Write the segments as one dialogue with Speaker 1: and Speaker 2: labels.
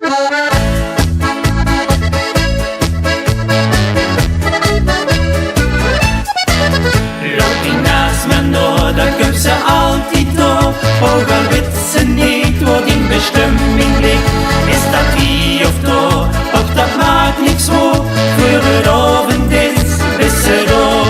Speaker 1: Loopt die naast me door, dan komt ze altijd door. Ook al weet ze niet waar die bestemming ligt. Is dat hier of daar, of dat maakt niks voor. Voor het avond is ze door.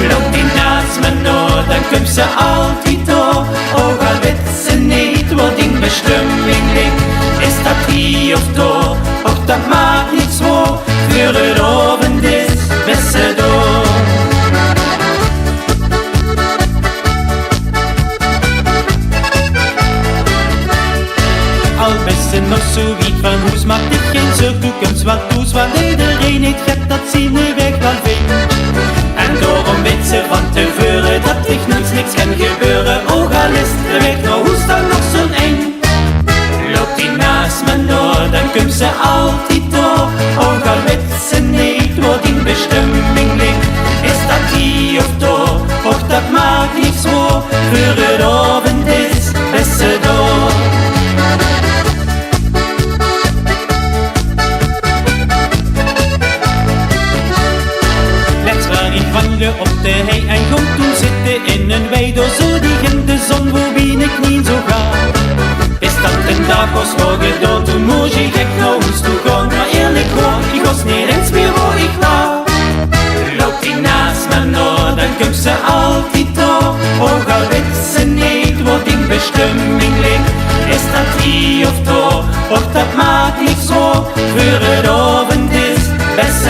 Speaker 1: Loopt die naast me door, dan komt ze altijd door. Ook al weet ze niet waar die bestemming ligt. Is dat hier of daar, of dat maakt niks voor. Voor het avond is ze door. Al best ze nog zoiets van hoes, maakt dit geen zorg, toekomst wat toes. Want iedereen heeft gek dat ze de weg wel vindt. En daarom weet ze van tevoren dat echt niks kan gebeuren. Ook al is de weg nou hoes dan nog zo'n eng. Loopt die naast me door, dan komt ze altijd door. Ook al weet ze niet waar die bestemming ligt. Is dat hier of daar, och dat maakt niks voor. Voor het avond is ze door. Op de hei en gewoon toen zitten in een wei door zo die in de zon waar wie ik niet zo ga. Is dat een dag als morgen door toen moest je gek naar ons toe gaan. Maar eerlijk hoor, ik was niet eens meer waar ik wou. Loopt die naast me door, dan komt ze altijd door. Ook al weet ze niet waar die bestemming ligt. Is dat hier of daar, of dat maakt niks voor. Voor het avond is best